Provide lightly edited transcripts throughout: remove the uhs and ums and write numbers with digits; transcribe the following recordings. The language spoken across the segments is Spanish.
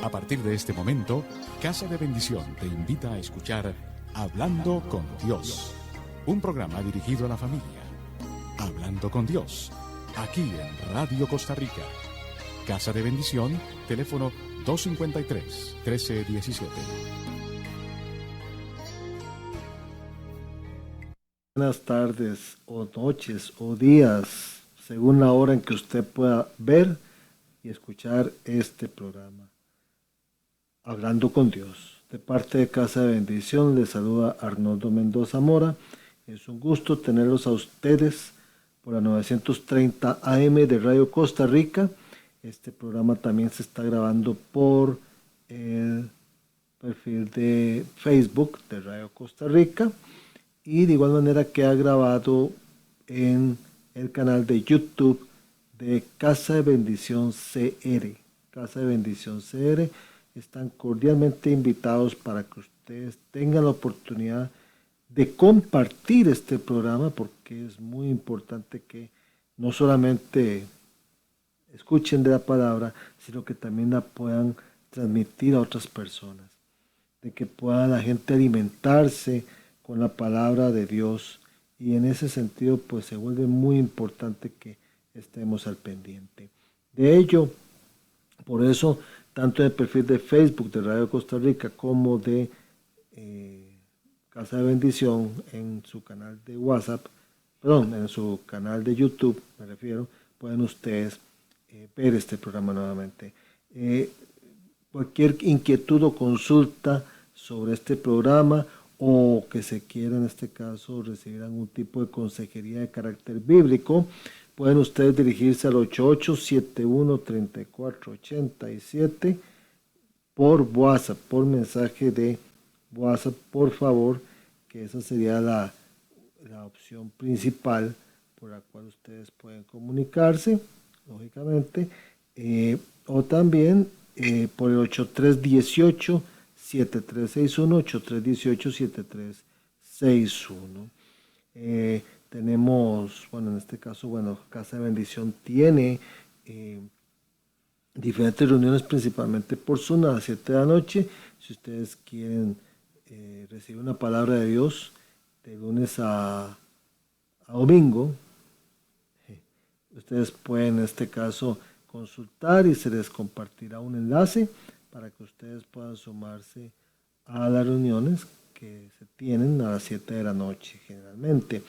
A partir de este momento, Casa de Bendición te invita a escuchar Hablando con Dios, un programa dirigido a la familia. Hablando con Dios, aquí en Radio Costa Rica. Casa de Bendición, teléfono 253-1317. Buenas tardes o noches o días, según la hora en que usted pueda ver y escuchar este programa. Hablando con Dios. De parte de Casa de Bendición, les saluda Arnoldo Mendoza Mora. Es un gusto tenerlos a ustedes por la 930 AM de Radio Costa Rica. Este programa también se está grabando por el perfil de Facebook de Radio Costa Rica y de igual manera queda grabado en el canal de YouTube de Casa de Bendición CR. Casa de Bendición CR. Están cordialmente invitados para que ustedes tengan la oportunidad de compartir este programa, porque es muy importante que no solamente escuchen de la palabra, sino que también la puedan transmitir a otras personas, de que pueda la gente alimentarse con la palabra de Dios, y en ese sentido pues se vuelve muy importante que estemos al pendiente de ello. Por eso, tanto en el perfil de Facebook de Radio Costa Rica como de Casa de Bendición, en su canal de WhatsApp, en su canal de YouTube, me refiero, pueden ustedes ver este programa nuevamente. Cualquier inquietud o consulta sobre este programa, o que se quiera en este caso recibir algún tipo de consejería de carácter bíblico, pueden ustedes dirigirse al 8871-3487 por WhatsApp, por mensaje de WhatsApp, por favor, que esa sería la opción principal por la cual ustedes pueden comunicarse, lógicamente, o también por el 8318-7361, 8318-7361. Tenemos, en este caso, Casa de Bendición tiene diferentes reuniones, principalmente por Zoom a las 7 de la noche. Si ustedes quieren recibir una palabra de Dios de lunes a domingo, ustedes pueden en este caso consultar y se les compartirá un enlace para que ustedes puedan sumarse a las reuniones que se tienen a las 7 de la noche generalmente.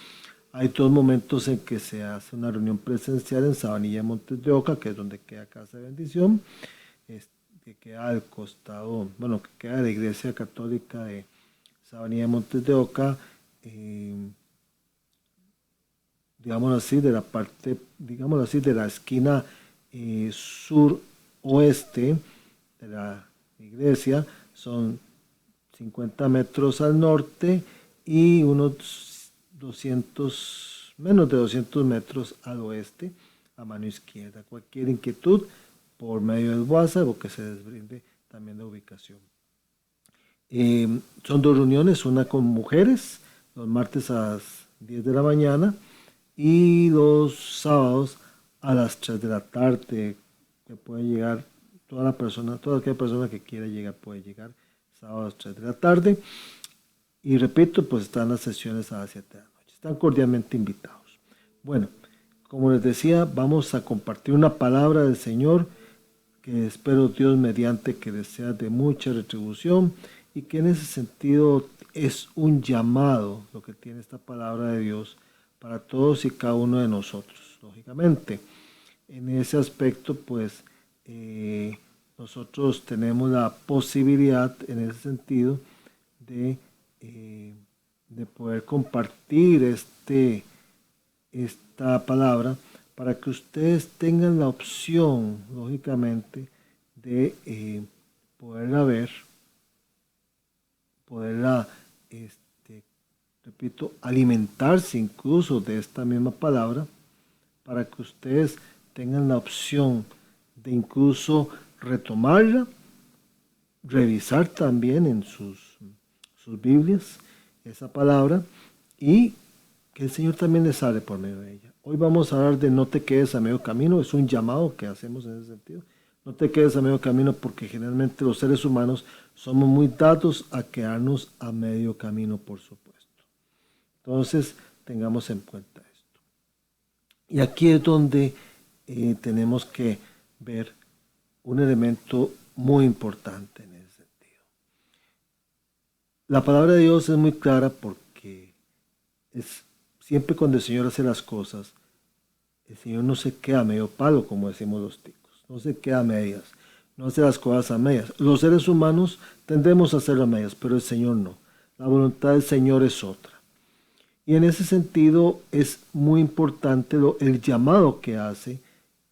Hay 2 momentos en que se hace una reunión presencial en Sabanilla, Montes de Oca, que es donde queda Casa de Bendición, que queda al costado, que queda de la Iglesia Católica de Sabanilla, Montes de Oca, digámoslo así, de la parte, de la esquina sur-oeste de la iglesia. Son 50 metros al norte y unos menos de 200 metros al oeste, a mano izquierda. Cualquier inquietud por medio del WhatsApp o que se les brinde también la ubicación. Son 2 reuniones, una con mujeres, los martes a las 10 de la mañana y los sábados a las 3 de la tarde, que puede llegar toda aquella persona que quiera llegar puede llegar sábados 3 de la tarde. Y repito, pues están las sesiones a las 7 de la noche. Están cordialmente invitados. Bueno, como les decía, vamos a compartir una palabra del Señor que espero Dios mediante que les sea de mucha retribución, y que en ese sentido es un llamado lo que tiene esta palabra de Dios para todos y cada uno de nosotros, lógicamente. En ese aspecto, pues, nosotros tenemos la posibilidad, en ese sentido, de poder compartir esta palabra para que ustedes tengan la opción, lógicamente, de poderla ver, poderla, repito, alimentarse incluso de esta misma palabra, para que ustedes tengan la opción de incluso retomarla, revisar también en sus Biblias esa palabra, y que el Señor también les hable por medio de ella. Hoy vamos a hablar de no te quedes a medio camino. Es un llamado que hacemos en ese sentido, No te quedes a medio camino, porque generalmente los seres humanos somos muy dados a quedarnos a medio camino, por supuesto. Entonces, tengamos en cuenta esto. Y aquí es donde tenemos que ver un elemento muy importante en ese sentido. La palabra de Dios es muy clara, porque siempre cuando el Señor hace las cosas, el Señor no se queda a medio palo, como decimos los ticos. No se queda a medias. No hace las cosas a medias. Los seres humanos tendemos a hacerlo a medias, pero el Señor no. La voluntad del Señor es otra. Y en ese sentido es muy importante el llamado que hace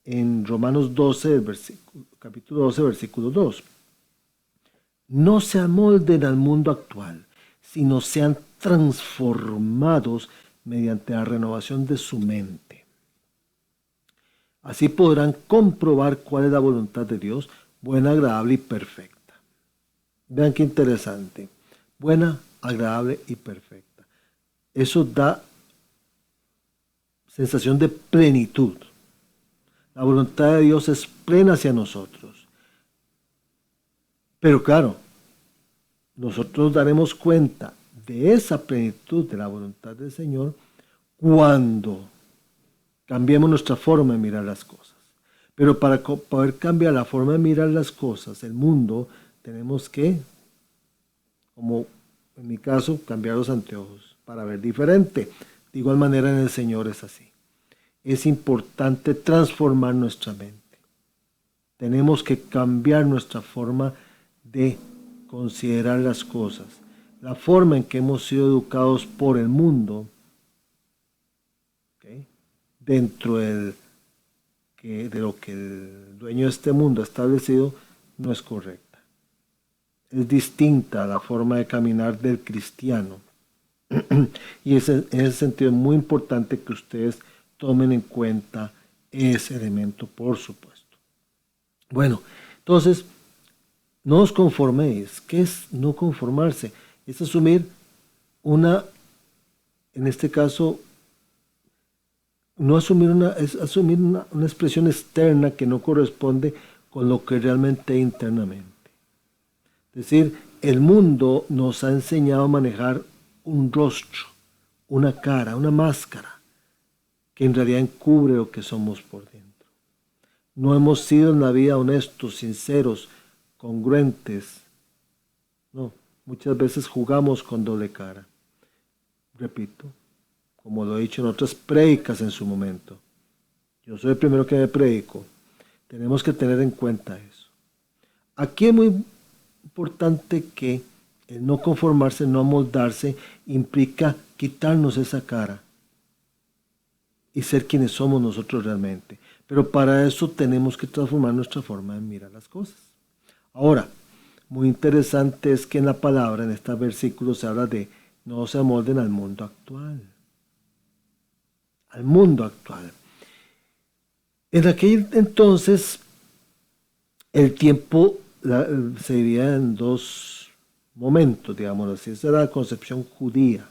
en Romanos 12, capítulo 12, versículo 2. No se amolden al mundo actual, sino sean transformados mediante la renovación de su mente. Así podrán comprobar cuál es la voluntad de Dios, buena, agradable y perfecta. Vean qué interesante. Buena, agradable y perfecta. Eso da sensación de plenitud. La voluntad de Dios es plena hacia nosotros. Pero claro, nosotros daremos cuenta de esa plenitud de la voluntad del Señor cuando cambiemos nuestra forma de mirar las cosas. Pero para poder cambiar la forma de mirar las cosas, el mundo, tenemos que, como en mi caso, cambiar los anteojos para ver diferente. De igual manera en el Señor es así. Es importante transformar nuestra mente. Tenemos que cambiar nuestra forma de considerar las cosas. La forma en que hemos sido educados por el mundo, dentro de lo que el dueño de este mundo ha establecido, no es correcta. Es distinta a la forma de caminar del cristiano. Y en ese sentido es muy importante que ustedes tomen en cuenta ese elemento, por supuesto. Bueno, entonces, no os conforméis. ¿Qué es no conformarse? Es asumir en este caso, no asumir es asumir una expresión externa que no corresponde con lo que realmente es internamente. Es decir, el mundo nos ha enseñado a manejar un rostro, una cara, una máscara, que en realidad encubre lo que somos por dentro. No hemos sido en la vida honestos, sinceros, congruentes. No, muchas veces jugamos con doble cara. Repito, como lo he dicho en otras prédicas en su momento. Yo soy el primero que me predico. Tenemos que tener en cuenta eso. Aquí es muy importante que el no conformarse, no amoldarse, implica quitarnos esa cara y ser quienes somos nosotros realmente. Pero para eso tenemos que transformar nuestra forma de mirar las cosas. Ahora, muy interesante es que en la palabra, en este versículo, se habla de no se amolden al mundo actual. Al mundo actual. En aquel entonces, el tiempo se dividía en dos momentos, digamos así. Esa era la concepción judía.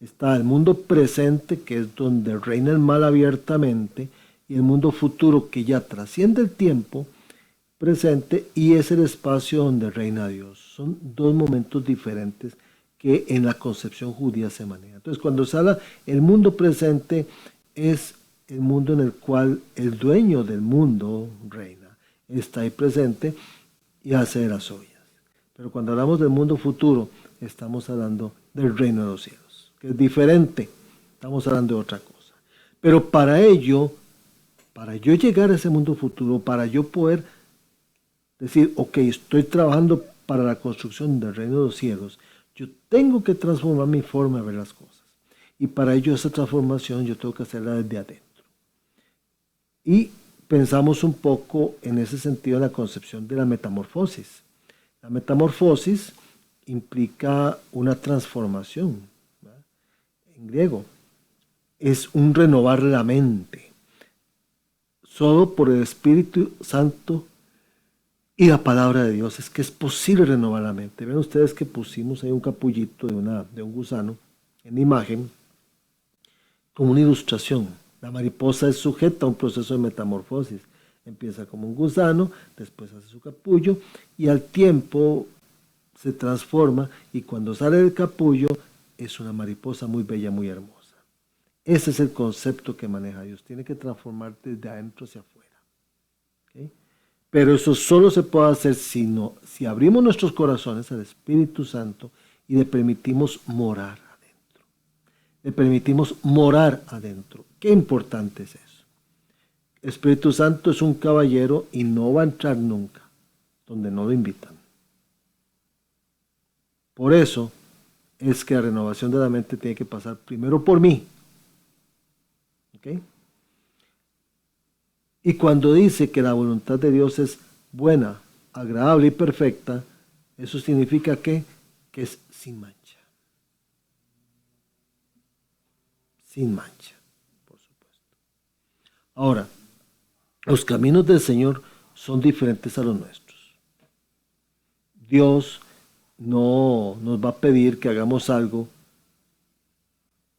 Está el mundo presente, que es donde reina el mal abiertamente, y el mundo futuro, que ya trasciende el tiempo presente y es el espacio donde reina Dios. Son dos momentos diferentes que en la concepción judía se maneja. Entonces, cuando se habla el mundo presente, es el mundo en el cual el dueño del mundo reina, está ahí presente y hace de las suyas. Pero cuando hablamos del mundo futuro, estamos hablando del reino de los cielos, que es diferente, estamos hablando de otra cosa. Pero para ello, para yo llegar a ese mundo futuro, para yo poder decir, ok, estoy trabajando para la construcción del reino de los cielos, yo tengo que transformar mi forma de ver las cosas. Y para ello esa transformación yo tengo que hacerla desde adentro. Y pensamos un poco en ese sentido en la concepción de la metamorfosis. La metamorfosis implica una transformación, ¿verdad? En griego es un renovar la mente. Solo por el Espíritu Santo y la palabra de Dios es que es posible renovar la mente. Ven ustedes que pusimos ahí un capullito de un gusano en la imagen como una ilustración. La mariposa es sujeta a un proceso de metamorfosis. Empieza como un gusano, después hace su capullo y al tiempo se transforma y cuando sale del capullo es una mariposa muy bella, muy hermosa. Ese es el concepto que maneja Dios. Tiene que transformarte de adentro hacia afuera. ¿Okay? Pero eso solo se puede hacer si abrimos nuestros corazones al Espíritu Santo y le permitimos morar adentro. Le permitimos morar adentro. Qué importante es eso. El Espíritu Santo es un caballero y no va a entrar nunca donde no lo invitan. Por eso es que la renovación de la mente tiene que pasar primero por mí. ¿Okay? Y cuando dice que la voluntad de Dios es buena, agradable y perfecta, eso significa que es sin mancha. Sin mancha, por supuesto. Ahora, los caminos del Señor son diferentes a los nuestros. Dios no nos va a pedir que hagamos algo,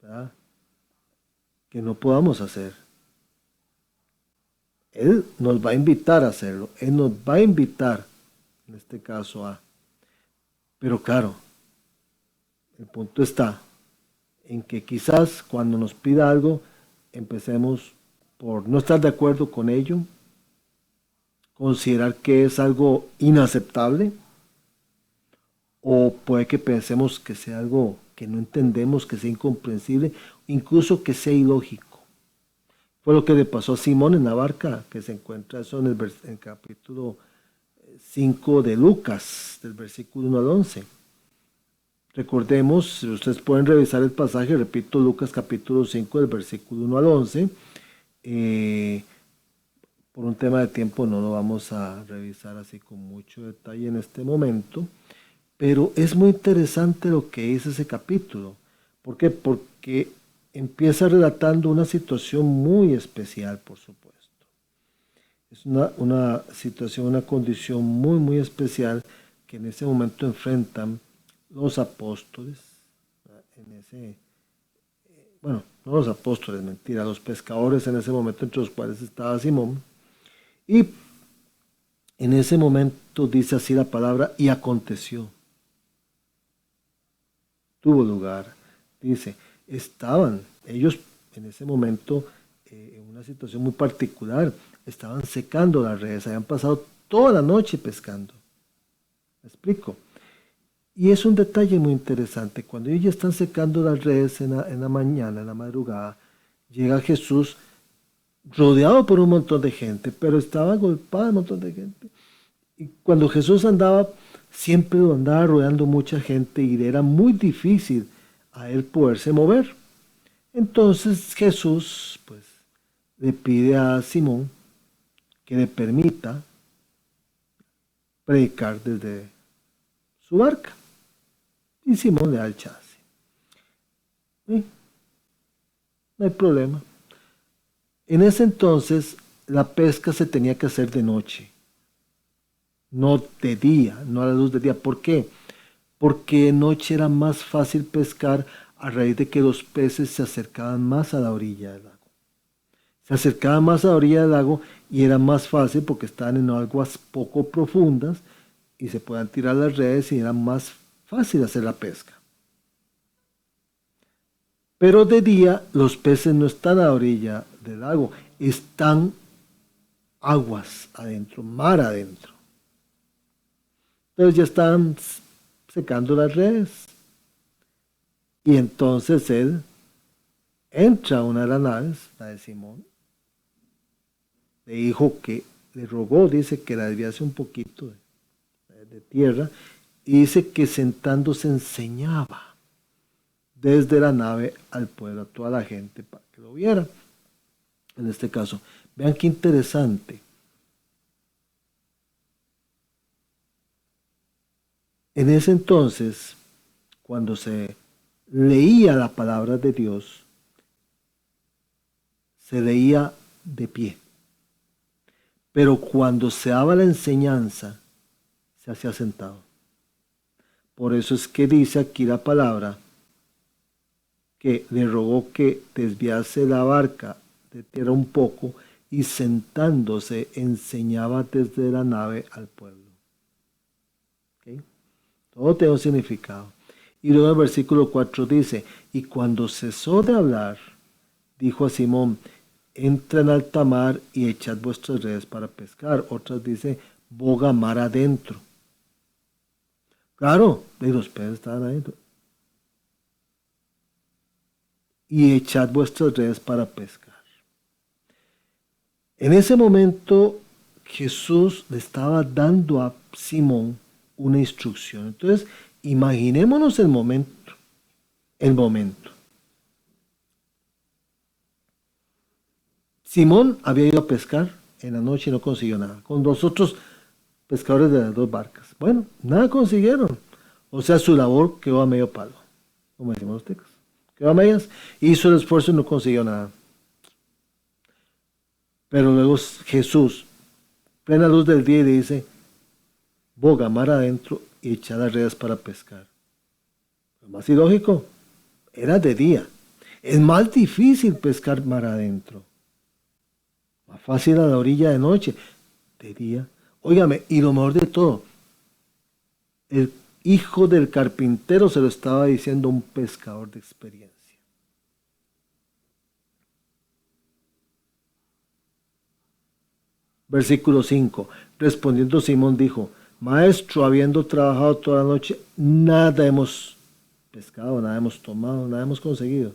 ¿verdad?, que no podamos hacer. Él nos va a invitar a hacerlo. Él nos va a invitar, en este caso, a... Pero claro, el punto está en que quizás cuando nos pida algo, empecemos por no estar de acuerdo con ello, considerar que es algo inaceptable, o puede que pensemos que sea algo que no entendemos, que sea incomprensible, incluso que sea ilógico. Fue lo que le pasó a Simón en la barca, que se encuentra eso en el capítulo 5 de Lucas, del versículo 1 al 11. Recordemos, si ustedes pueden revisar el pasaje, repito, Lucas capítulo 5, del versículo 1 al 11. Por un tema de tiempo no lo vamos a revisar así con mucho detalle en este momento, pero es muy interesante lo que dice ese capítulo. ¿Por qué? Porque empieza relatando una situación muy especial, por supuesto. Es una situación, una condición muy, muy especial que en ese momento enfrentan los apóstoles, bueno, no los apóstoles, mentira, los pescadores en ese momento, entre los cuales estaba Simón. Y en ese momento dice así la palabra, y aconteció. Tuvo lugar. Dice, estaban ellos en ese momento en una situación muy particular. Estaban secando las redes, habían pasado toda la noche pescando. ¿Me explico? Y es un detalle muy interesante. Cuando ellos ya están secando las redes en la mañana, en la madrugada, llega Jesús rodeado por un montón de gente, pero estaba agolpado un montón de gente. Y cuando Jesús andaba, siempre lo andaba rodeando mucha gente y era muy difícil a él poderse mover. Entonces Jesús pues le pide a Simón que le permita predicar desde su barca. Y Simón le da el chance. ¿Sí? No hay problema. En ese entonces la pesca se tenía que hacer de noche, no de día, no a la luz del día. ¿Por qué? Porque de noche era más fácil pescar a raíz de que los peces se acercaban más a la orilla del lago. Se acercaban más a la orilla del lago y era más fácil porque estaban en aguas poco profundas y se podían tirar las redes y era más fácil hacer la pesca. Pero de día los peces no están a la orilla del lago, están aguas adentro, mar adentro. Entonces ya están secando las redes. Y entonces él entra a una de las naves, la de Simón. Le dijo que, le rogó, dice que la desviase un poquito de tierra. Y dice que sentándose enseñaba desde la nave al pueblo, a toda la gente para que lo viera. En este caso, vean qué interesante. En ese entonces, cuando se leía la palabra de Dios, se leía de pie. Pero cuando se daba la enseñanza, se hacía sentado. Por eso es que dice aquí la palabra que le rogó que desviase la barca de tierra un poco y sentándose enseñaba desde la nave al pueblo. ¿Okay? Todo tiene un significado. Y luego el versículo 4 dice, y cuando cesó de hablar, dijo a Simón, entra en alta mar y echad vuestras redes para pescar. Otras dice, boga mar adentro. Claro, y los peces estaban adentro. Y echad vuestras redes para pescar. En ese momento Jesús le estaba dando a Simón una instrucción. Entonces, imaginémonos el momento. El momento. Simón había ido a pescar en la noche y no consiguió nada. Con los otros pescadores de las dos barcas. Bueno, nada consiguieron. O sea, su labor quedó a medio palo. Como decimos los tecos. Quedó a medias. Hizo el esfuerzo y no consiguió nada. Pero luego Jesús, plena luz del día, y le dice, boga mar adentro y echa las redes para pescar. Lo más ilógico, era de día. Es más difícil pescar mar adentro. Más fácil a la orilla de noche, de día. Óigame, y lo mejor de todo, el hijo del carpintero se lo estaba diciendo a un pescador de experiencia. Versículo 5. Respondiendo Simón dijo, Maestro, habiendo trabajado toda la noche, nada hemos pescado, nada hemos tomado, nada hemos conseguido.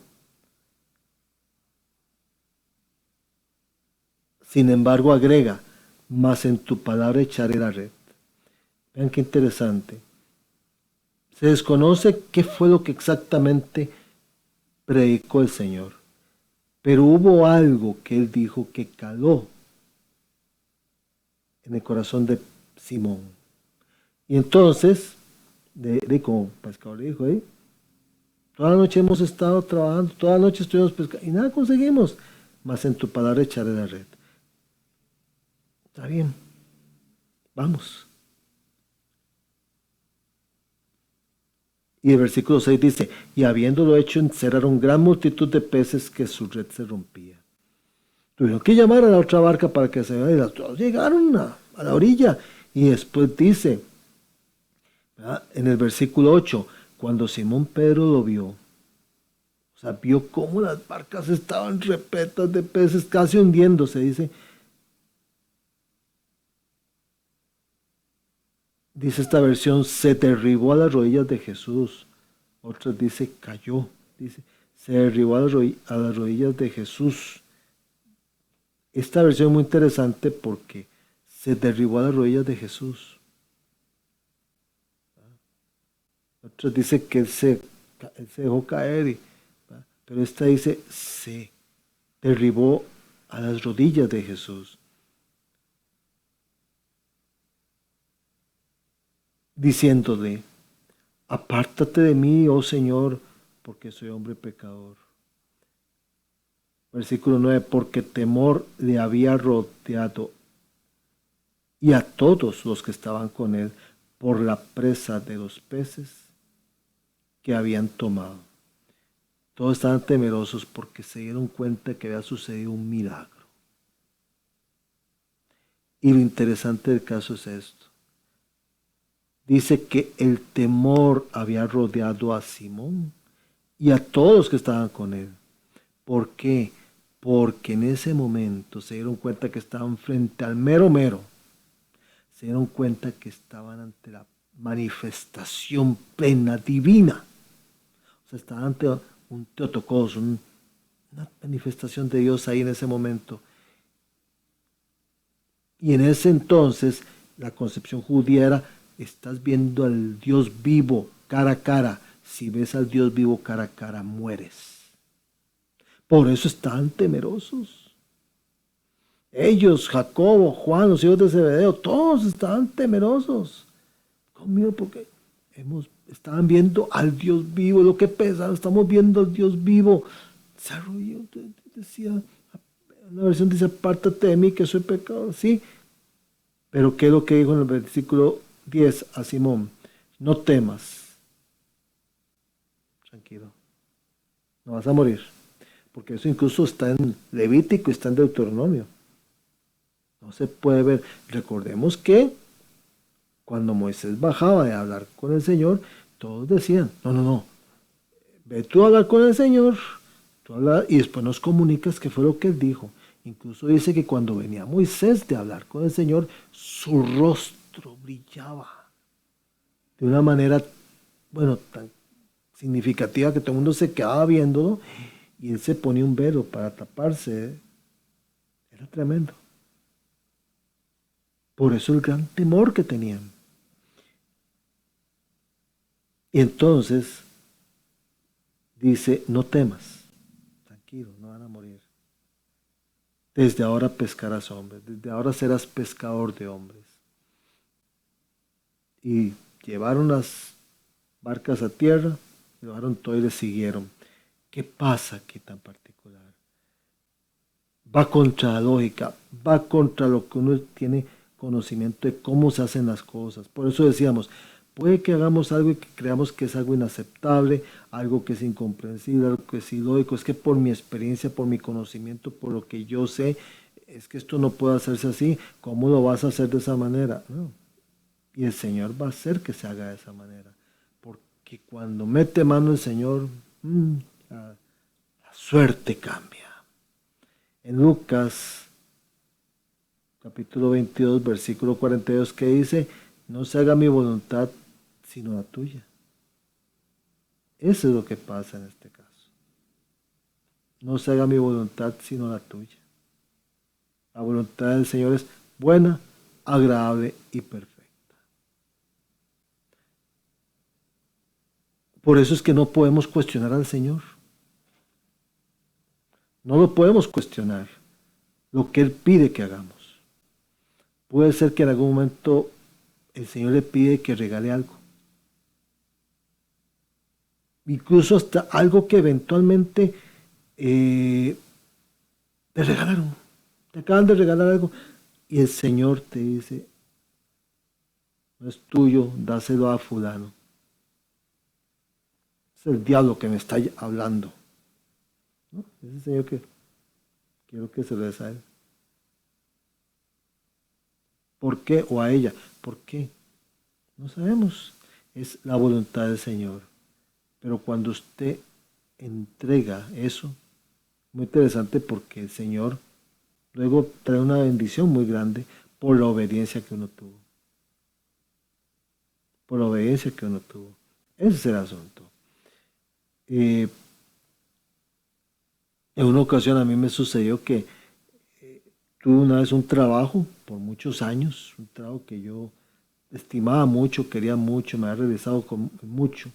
Sin embargo, agrega, mas en tu palabra echaré la red. Vean qué interesante. Se desconoce qué fue lo que exactamente predicó el Señor, pero hubo algo que él dijo que caló en el corazón de Simón. Y entonces, como pescador le dijo, toda la noche hemos estado trabajando, toda la noche estuvimos pescando y nada conseguimos, mas en tu palabra echaré la red. Está bien, vamos. Y el versículo 6 dice, y habiéndolo hecho, encerraron gran multitud de peces que su red se rompía. Tuvieron que llamar a la otra barca para que se vaya, y las dos llegaron a la orilla. Y después dice, ¿verdad? En el versículo 8, cuando Simón Pedro lo vio, o sea, vio cómo las barcas estaban repletas de peces, casi hundiéndose, dice esta versión, se derribó a las rodillas de Jesús. Otra dice, cayó. Dice, se derribó a las rodillas de Jesús. Esta versión es muy interesante porque se derribó a las rodillas de Jesús. Otra dice que él se dejó caer, pero esta dice, se derribó a las rodillas de Jesús. Diciéndole, apártate de mí, oh Señor, porque soy hombre pecador. Versículo 9, porque temor le había rodeado y a todos los que estaban con él por la presa de los peces que habían tomado. Todos estaban temerosos porque se dieron cuenta que había sucedido un milagro. Y lo interesante del caso es esto. Dice que el temor había rodeado a Simón y a todos los que estaban con él. ¿Por qué? Porque en ese momento se dieron cuenta que estaban frente al mero mero. Se dieron cuenta que estaban ante la manifestación plena, divina. O sea, estaban ante un Teotocos, una manifestación de Dios ahí en ese momento. Y en ese entonces la concepción judía era, estás viendo al Dios vivo cara a cara. Si ves al Dios vivo cara a cara, mueres. Por eso estaban temerosos. Ellos, Jacobo, Juan, los hijos de Zebedeo, todos estaban temerosos. Conmigo porque estaban viendo al Dios vivo, lo que pesa, estamos viendo al Dios vivo. Se arrodilló, decía, una versión dice, apártate de mí que soy pecador, sí. Pero ¿qué es lo que dijo en el versículo 10 a Simón? No temas. Tranquilo. No vas a morir. Porque eso incluso está en Levítico y está en Deuteronomio. no se puede ver. Recordemos que cuando Moisés bajaba de hablar con el Señor, todos decían, no, no, no, ve tú a hablar con el Señor, tú habla, y después nos comunicas qué fue lo que él dijo. Incluso dice que cuando venía Moisés de hablar con el Señor, su rostro brillaba de una manera, bueno, tan significativa que todo el mundo se quedaba viéndolo y él se ponía un velo para taparse. Era tremendo. Por eso el gran temor que tenían. Y entonces dice, no temas, tranquilo, no van a morir. Desde ahora pescarás hombres, desde ahora serás pescador de hombres. Y llevaron las barcas a tierra, llevaron todo y les siguieron. ¿Qué pasa aquí tan particular? Va contra la lógica, va contra lo que uno tiene conocimiento de cómo se hacen las cosas. Por eso decíamos, puede que hagamos algo y que creamos que es algo inaceptable, algo que es incomprensible, algo que es ilógico. Es que por mi experiencia, por mi conocimiento, por lo que yo sé, es que esto no puede hacerse así. ¿Cómo lo vas a hacer de esa manera? No. Y el Señor va a hacer que se haga de esa manera. Porque cuando mete mano el Señor, la suerte cambia. En Lucas, capítulo 22, versículo 42, que dice, no se haga mi voluntad, sino la tuya. Eso es lo que pasa en este caso. No se haga mi voluntad, sino la tuya. La voluntad del Señor es buena, agradable y perfecta. Por eso es que no podemos cuestionar al Señor. No lo podemos cuestionar. Lo que Él pide que hagamos. Puede ser que en algún momento el Señor le pide que regale algo. Incluso hasta algo que eventualmente te regalaron. Te acaban de regalar algo. Y el Señor te dice, no es tuyo, dáselo a fulano. Es el diablo que me está hablando. ¿No? Es el Señor que quiero que se lo des a él. ¿Por qué? O a ella. ¿Por qué? No sabemos. Es la voluntad del Señor. Pero cuando usted entrega eso, muy interesante porque el Señor luego trae una bendición muy grande por la obediencia que uno tuvo. Por la obediencia que uno tuvo. Ese es el asunto. En una ocasión a mí me sucedió que tuve una vez un trabajo por muchos años, un trabajo que yo estimaba mucho, quería mucho, me había realizado con mucho.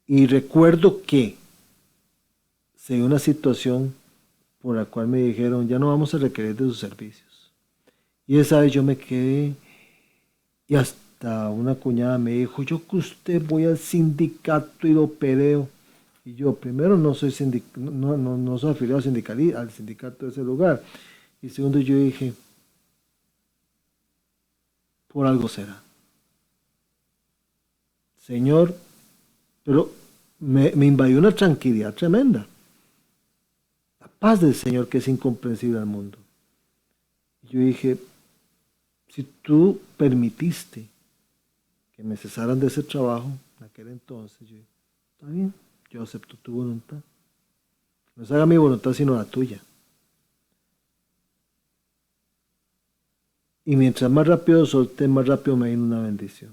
Y recuerdo que se dio una situación por la cual me dijeron, ya no vamos a requerir de sus servicios. Y esa vez yo me quedé y hasta una cuñada me dijo, yo que usted voy al sindicato y lo peleo. Y yo, primero, no soy no soy afiliado al sindicato de ese lugar. Y segundo, yo dije, por algo será. Señor, pero me invadió una tranquilidad tremenda. La paz del Señor que es incomprensible al mundo. Yo dije, si tú permitiste que me cesaran de ese trabajo en aquel entonces, yo dije, está bien, yo acepto tu voluntad. No se haga mi voluntad sino la tuya. Y mientras más rápido solté, más rápido me vino una bendición.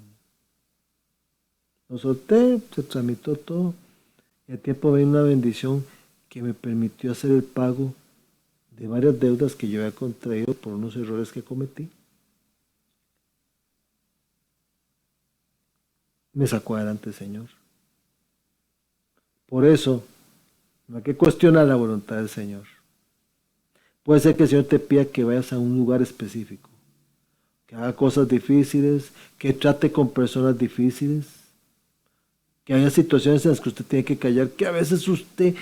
Lo solté, se tramitó todo. Y al tiempo me vino una bendición que me permitió hacer el pago de varias deudas que yo había contraído por unos errores que cometí. Me sacó adelante el Señor. Por eso, no hay que cuestionar la voluntad del Señor. Puede ser que el Señor te pida que vayas a un lugar específico, que haga cosas difíciles, que trate con personas difíciles, que haya situaciones en las que usted tiene que callar, que a veces usted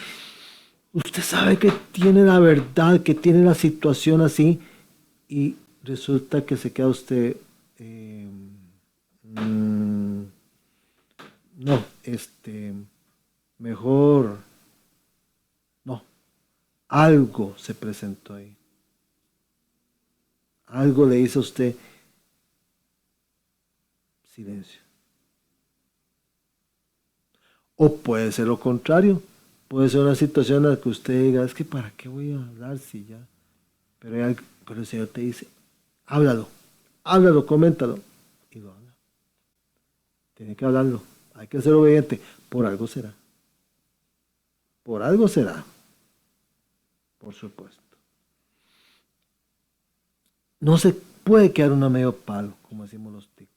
sabe que tiene la verdad, que tiene la situación así, y resulta que se queda usted, no, mejor, no, algo se presentó ahí. algo le dice a usted, silencio. O puede ser lo contrario, puede ser una situación en la que usted diga, es que para qué voy a hablar si ya, pero el Señor te dice, háblalo, háblalo, coméntalo, y lo habla. Tiene que hablarlo, hay que ser obediente, por algo será. Por algo será, por supuesto. No se puede quedar uno a medio palo, como decimos los ticos.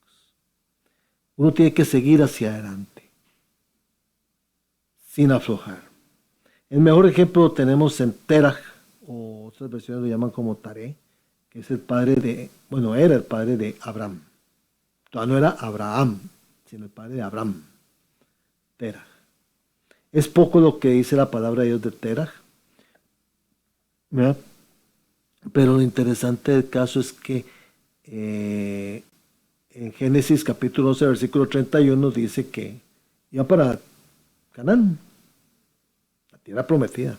Uno tiene que seguir hacia adelante, sin aflojar. El mejor ejemplo lo tenemos en Terach, o otras versiones lo llaman como Taré, que es el padre de, bueno, era el padre de Abraham. Todavía no era Abraham, sino el padre de Abraham. Terach. Es poco lo que dice la palabra de Dios de Terach, ¿verdad? Pero lo interesante del caso es que en Génesis capítulo 11, versículo 31 dice que iba para Canaán, la tierra prometida.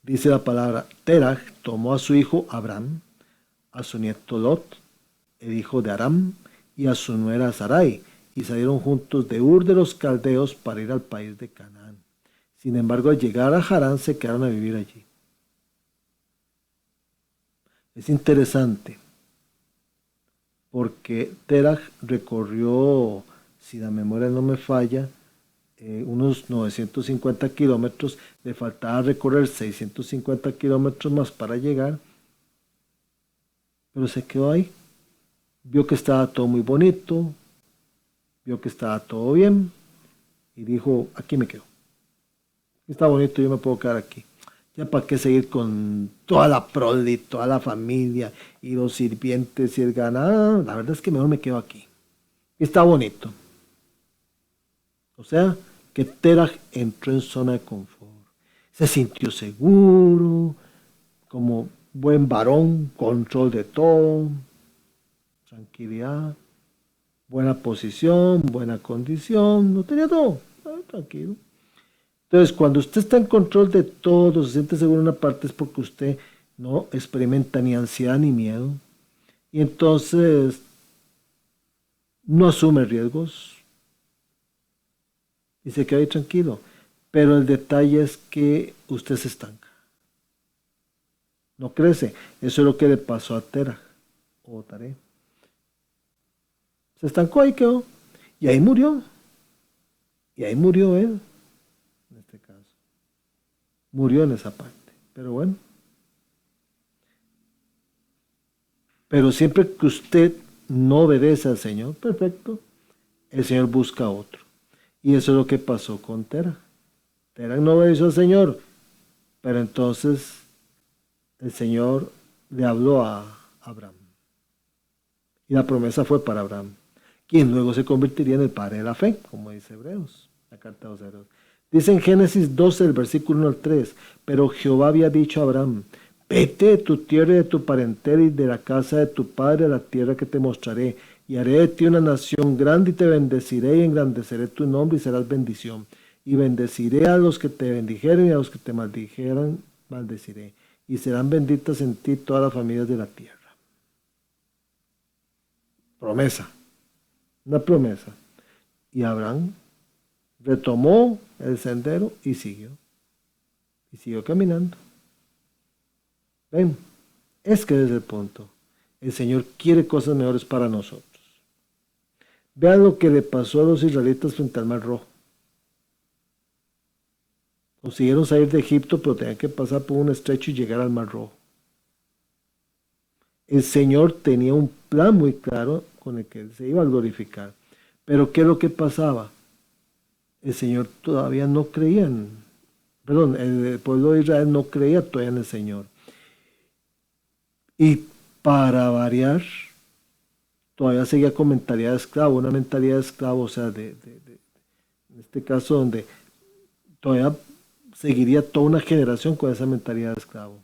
Dice la palabra, Terach tomó a su hijo Abraham, a su nieto Lot, el hijo de Aram, y a su nuera Sarai, y salieron juntos de Ur de los Caldeos para ir al país de Canaán. Sin embargo, al llegar a Harán se quedaron a vivir allí. Es interesante, porque Terach recorrió, si la memoria no me falla, unos 950 kilómetros, le faltaba recorrer 650 kilómetros más para llegar, pero se quedó ahí. Vio que estaba todo muy bonito, vio que estaba todo bien, y dijo, aquí me quedo. Está bonito, yo me puedo quedar aquí. Ya para qué seguir con toda la prole, toda la familia, y los sirvientes y el ganado. La verdad es que mejor me quedo aquí. Está bonito. O sea, que Terach entró en zona de confort. Se sintió seguro, como buen varón, control de todo, tranquilidad, buena posición, buena condición, no tenía todo, tranquilo. Entonces, cuando usted está en control de todo, se siente seguro en una parte, es porque usted no experimenta ni ansiedad ni miedo, y entonces no asume riesgos, y se queda ahí tranquilo. Pero el detalle es que usted se estanca. No crece. Eso es lo que le pasó a Terach o Taré. Se estancó, ahí quedó. Y ahí murió. Y ahí murió él. En este caso. Murió en esa parte. Pero bueno. Pero siempre que usted no obedece al Señor, perfecto, el Señor busca a otro. Y eso es lo que pasó con Terach. Terach no obedeció al Señor, pero entonces el Señor le habló a Abraham. Y la promesa fue para Abraham, quien luego se convertiría en el padre de la fe, como dice Hebreos, la carta de los Hebreos. Dice en Génesis 12, el versículo 1 al 3, pero Jehová había dicho a Abraham, vete de tu tierra y de tu parentela y de la casa de tu padre a la tierra que te mostraré, y haré de ti una nación grande y te bendeciré y engrandeceré tu nombre y serás bendición. Y bendeciré a los que te bendijeren y a los que te maldijeran, maldeciré. Y serán benditas en ti todas las familias de la tierra. Promesa, una promesa. Y Abraham retomó el sendero y siguió. Y siguió caminando. Ven, es que es el punto. El Señor quiere cosas mejores para nosotros. Vean lo que le pasó a los israelitas frente al Mar Rojo. Consiguieron salir de Egipto, pero tenían que pasar por un estrecho y llegar al Mar Rojo. El Señor tenía un plan muy claro con el que Él se iba a glorificar. Pero ¿qué es lo que pasaba? El Señor todavía no creía el pueblo de Israel no creía todavía en el Señor. Y para variar, todavía seguía con mentalidad de esclavo, una mentalidad de esclavo, o sea, en este caso donde todavía seguiría toda una generación con esa mentalidad de esclavo.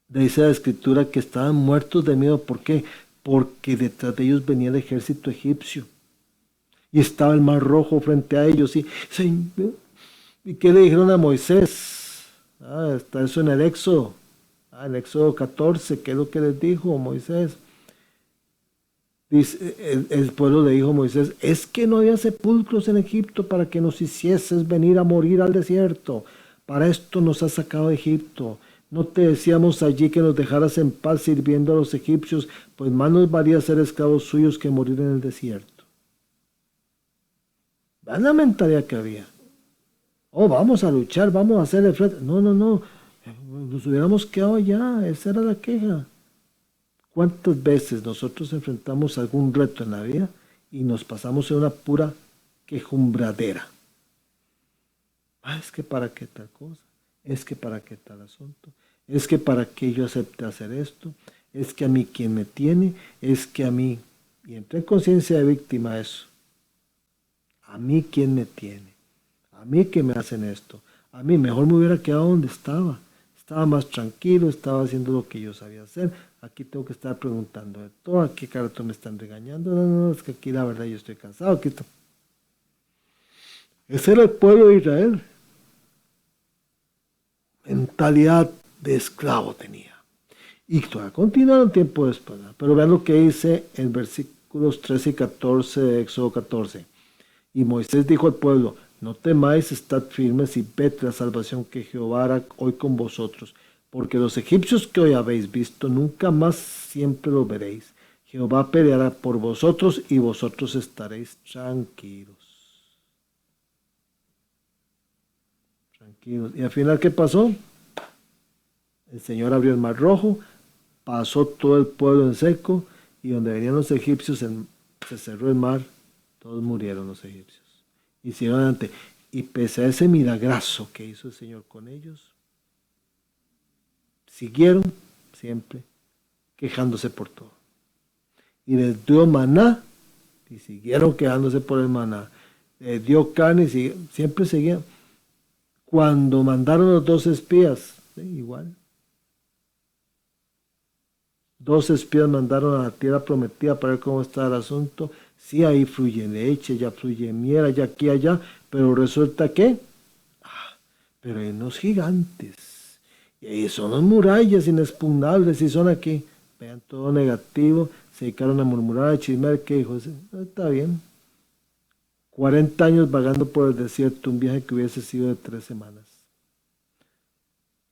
Dice la escritura que estaban muertos de miedo. ¿Por qué? Porque detrás de ellos venía el ejército egipcio. Y estaba el Mar Rojo frente a ellos. ¿Y qué le dijeron a Moisés? Está eso en el Éxodo. En Éxodo 14, ¿qué es lo que les dijo Moisés? Dice, el pueblo le dijo a Moisés, es que no había sepulcros en Egipto para que nos hicieses venir a morir al desierto. Para esto nos has sacado de Egipto. No te decíamos allí que nos dejaras en paz sirviendo a los egipcios, pues más nos valía ser esclavos suyos que morir en el desierto. Vean la mentalidad que había. Oh, vamos a luchar, vamos a hacer el frente. No, nos hubiéramos quedado allá, esa era la queja. ¿Cuántas veces nosotros enfrentamos algún reto en la vida y nos pasamos en una pura quejumbradera? Es que para qué tal cosa, es que para qué tal asunto, es que para qué yo acepté hacer esto, es que a mí quien me tiene, es que a mí, y entré en conciencia de víctima de eso, a mí quien me tiene, a mí que me hacen esto, a mí mejor me hubiera quedado donde estaba más tranquilo, estaba haciendo lo que yo sabía hacer, aquí tengo que estar preguntando de todo, aquí cada rato me están regañando, no, es que aquí la verdad yo estoy cansado, aquí está. Ese era el pueblo de Israel. Mentalidad de esclavo tenía. Y todavía continúa un tiempo después. Pero vean lo que dice en versículos 13 y 14 de Éxodo 14. Y Moisés dijo al pueblo, no temáis, estad firmes y ved la salvación que Jehová hará hoy con vosotros. Porque los egipcios que hoy habéis visto, nunca más siempre los veréis. Jehová peleará por vosotros y vosotros estaréis tranquilos. Y al final, ¿qué pasó? El Señor abrió el mar rojo, pasó todo el pueblo en seco, y donde venían los egipcios se cerró el mar, todos murieron los egipcios. Hicieron adelante. Y pese a ese milagrazo que hizo el Señor con ellos, siguieron siempre quejándose por todo. Y les dio maná, y siguieron quejándose por el maná. Les dio carne, y siempre seguían. Cuando mandaron los 2 espías, igual. 2 espías mandaron a la tierra prometida para ver cómo estaba el asunto. Sí, ahí fluye leche, ya fluye miel, allá aquí, allá, pero resulta que, pero hay unos gigantes, y ahí son las murallas inexpugnables, y son aquí. Vean todo negativo, se dedicaron a murmurar, a chismear, que dijo, no, está bien. 40 años vagando por el desierto, un viaje que hubiese sido de 3 semanas.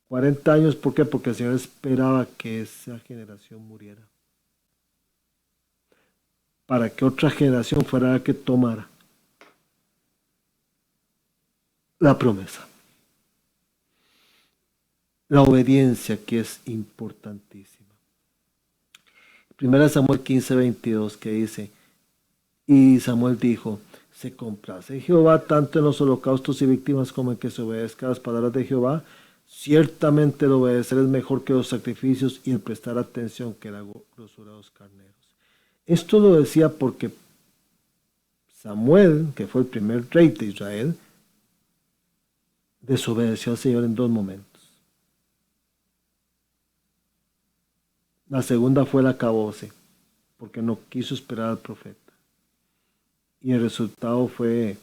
40 años, ¿por qué? Porque el Señor esperaba que esa generación muriera. Para que otra generación fuera la que tomara la promesa. La obediencia que es importantísima. 1 Samuel 15:22 que dice, y Samuel dijo, se complace Jehová tanto en los holocaustos y víctimas como en que se obedezca las palabras de Jehová. Ciertamente el obedecer es mejor que los sacrificios y el prestar atención que la grosura de los carneros. Esto lo decía porque Samuel, que fue el primer rey de Israel, desobedeció al Señor en 2 momentos. La segunda fue el acabose, porque no quiso esperar al profeta. Y el resultado fue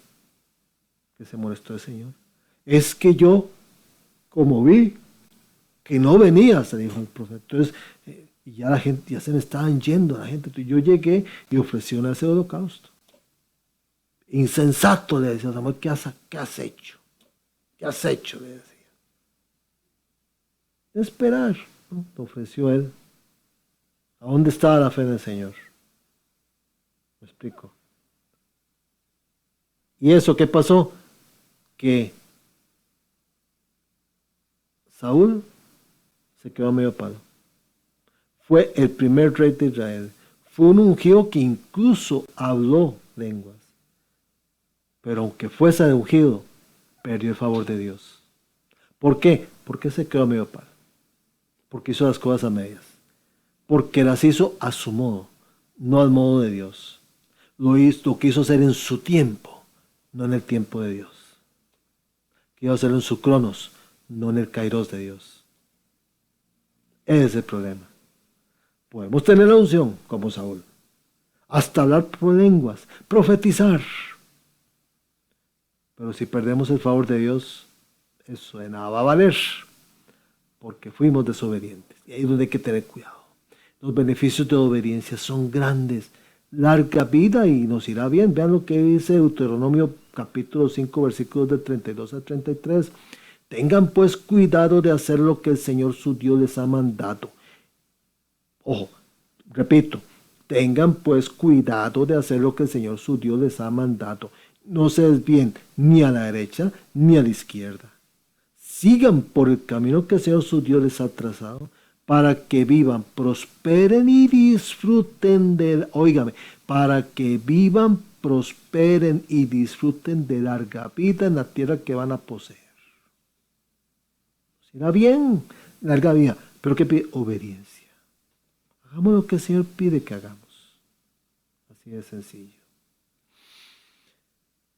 que se molestó el Señor. Es que yo, como vi que no venía, se dijo el profeta. Entonces, y ya la gente, ya se me estaban yendo la gente. Entonces yo llegué y ofrecí ese holocausto. Insensato, le decía Samuel, ¿qué has hecho? ¿Qué has hecho? Le decía. Esperar, ¿no? Lo ofreció él. ¿A dónde estaba la fe en el Señor? ¿Me explico? ¿Y eso qué pasó? Que Saúl se quedó medio palo. Fue el primer rey de Israel. Fue un ungido que incluso habló lenguas. Pero aunque fuese ungido, perdió el favor de Dios. ¿Por qué? Porque se quedó medio palo. Porque hizo las cosas a medias. Porque las hizo a su modo, no al modo de Dios. Lo quiso hacer en su tiempo, no en el tiempo de Dios. Quiso hacerlo en su cronos, no en el kairos de Dios. Ese es el problema. Podemos tener la unción como Saúl, hasta hablar por lenguas, profetizar. Pero si perdemos el favor de Dios, eso de nada va a valer. porque fuimos desobedientes. Y ahí es donde hay que tener cuidado. Los beneficios de obediencia son grandes. Larga vida y nos irá bien. Vean lo que dice Deuteronomio capítulo 5, versículos de 32 a 33. Tengan pues cuidado de hacer lo que el Señor su Dios les ha mandado. Ojo, repito, tengan pues cuidado de hacer lo que el Señor su Dios les ha mandado. No se desvíen ni a la derecha ni a la izquierda. Sigan por el camino que el Señor su Dios les ha trazado para que vivan, prosperen y disfruten para que vivan, prosperen y disfruten de larga vida en la tierra que van a poseer. Será bien, larga vida, pero ¿qué pide? Obediencia. Hagamos lo que el Señor pide que hagamos. Así de sencillo.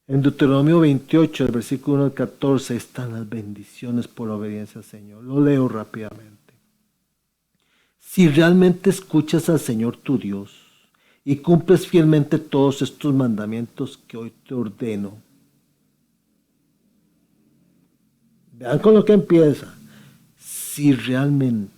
En Deuteronomio 28, el versículo 1 al 14, están las bendiciones por obediencia al Señor. Lo leo rápidamente. Si realmente escuchas al Señor tu Dios y cumples fielmente todos estos mandamientos que hoy te ordeno. Vean con lo que empieza. Si realmente.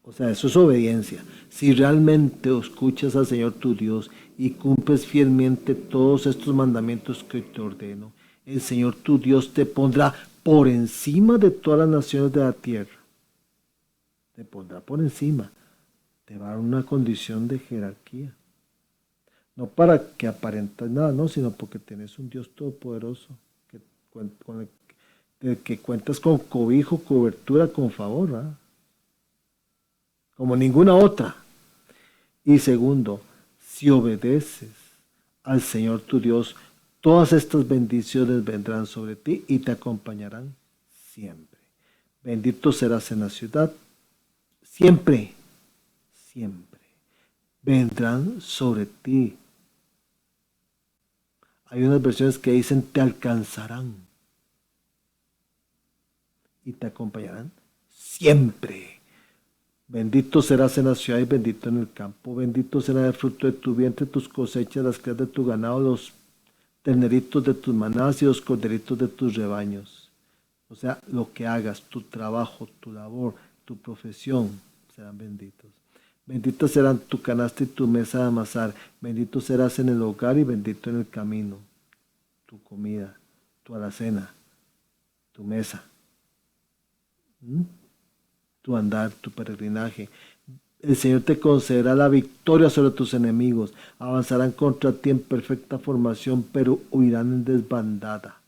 O sea, eso es obediencia. Si realmente escuchas al Señor tu Dios y cumples fielmente todos estos mandamientos que hoy te ordeno, el Señor tu Dios te pondrá por encima de todas las naciones de la tierra. Te pondrá por encima. Te va a dar una condición de jerarquía. No para que aparentes nada, no, sino porque tienes un Dios todopoderoso que cuentas con cobijo, cobertura, con favor, ¿verdad? Como ninguna otra. Y segundo, si obedeces al Señor tu Dios, todas estas bendiciones vendrán sobre ti y te acompañarán siempre. Bendito serás en la ciudad, siempre, siempre. Vendrán sobre ti. Hay unas versiones que dicen te alcanzarán y te acompañarán siempre. Bendito serás en la ciudad y bendito en el campo. Bendito será el fruto de tu vientre, tus cosechas, las crías de tu ganado, los terneritos de tus manadas y los corderitos de tus rebaños. O sea, lo que hagas, tu trabajo, tu labor, tu profesión, serán benditos. Benditas serán tu canasta y tu mesa de amasar. Bendito serás en el hogar y bendito en el camino. Tu comida, tu alacena, tu mesa. Tu andar, tu peregrinaje. El Señor te concederá la victoria sobre tus enemigos. Avanzarán contra ti en perfecta formación, pero huirán en desbandada.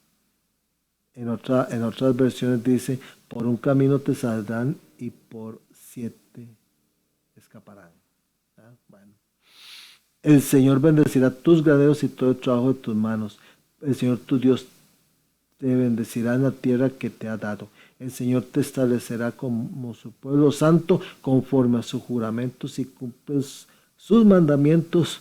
En otras versiones dice, por un camino te saldrán y por 7 escaparán. Bueno. El Señor bendecirá tus graneros y todo el trabajo de tus manos. El Señor tu Dios te bendecirá en la tierra que te ha dado. El Señor te establecerá como su pueblo santo conforme a sus juramentos y cumples sus mandamientos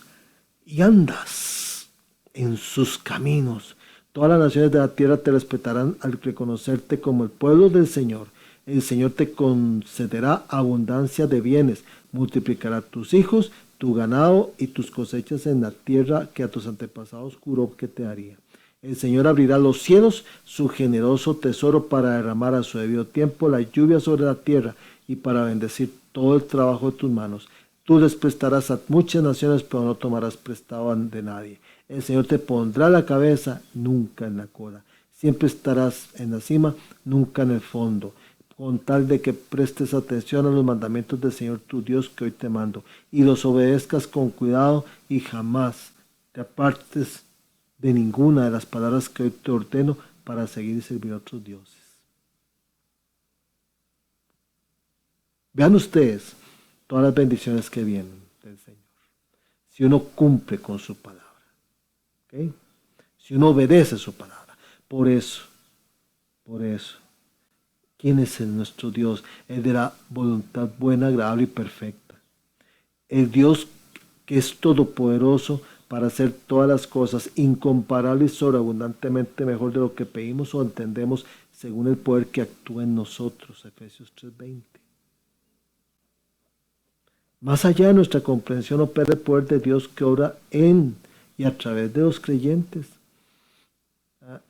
y andas en sus caminos. Todas las naciones de la tierra te respetarán al reconocerte como el pueblo del Señor. El Señor te concederá abundancia de bienes, multiplicará tus hijos, tu ganado y tus cosechas en la tierra que a tus antepasados juró que te haría. El Señor abrirá los cielos, su generoso tesoro para derramar a su debido tiempo la lluvia sobre la tierra y para bendecir todo el trabajo de tus manos. Tú les prestarás a muchas naciones, pero no tomarás prestado de nadie. El Señor te pondrá la cabeza, nunca en la cola. Siempre estarás en la cima, nunca en el fondo, con tal de que prestes atención a los mandamientos del Señor tu Dios que hoy te mando, y los obedezcas con cuidado y jamás te apartes de ninguna de las palabras que hoy te ordeno para seguir y servir a otros dioses. Vean ustedes todas las bendiciones que vienen del Señor. Si uno cumple con su palabra. ¿Okay? Si uno obedece su palabra. Por eso, ¿quién es nuestro Dios? El de la voluntad buena, agradable y perfecta. El Dios que es todopoderoso para hacer todas las cosas, incomparable y sobreabundantemente mejor de lo que pedimos o entendemos, según el poder que actúa en nosotros. Efesios 3:20. Más allá de nuestra comprensión opera el poder de Dios que obra en y a través de los creyentes.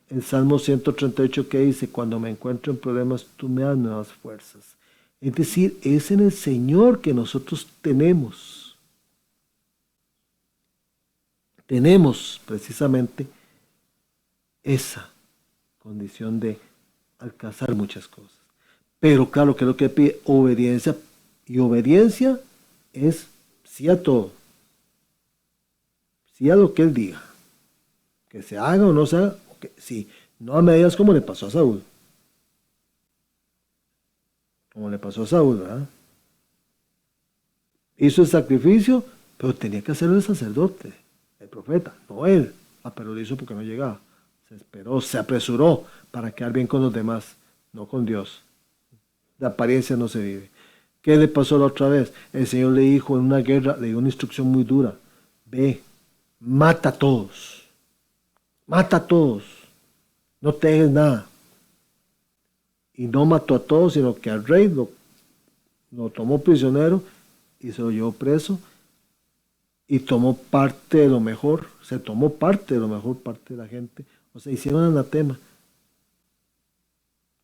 el Salmo 138 que dice, cuando me encuentro en problemas, tú me das nuevas fuerzas. Es decir, es en el Señor que nosotros tenemos precisamente esa condición de alcanzar muchas cosas. Pero claro, que es lo que pide obediencia, y obediencia es sí a todo, sí a lo que Él diga, que se haga o no se haga, sí, no a medias como le pasó a Saúl. Como le pasó a Saúl, ¿verdad? Hizo el sacrificio, pero tenía que hacerlo el sacerdote, el profeta, no él. Pero lo hizo porque no llegaba. Se esperó, se apresuró para quedar bien con los demás, no con Dios. De apariencia no se vive. ¿Qué le pasó la otra vez? El Señor le dijo en una guerra, le dio una instrucción muy dura. Ve, mata a todos. Mata a todos. No te dejes nada. Y no mató a todos, sino que al rey lo tomó prisionero y se lo llevó preso. Y tomó parte de lo mejor. Se tomó parte de lo mejor, parte de la gente. O sea, hicieron anatema.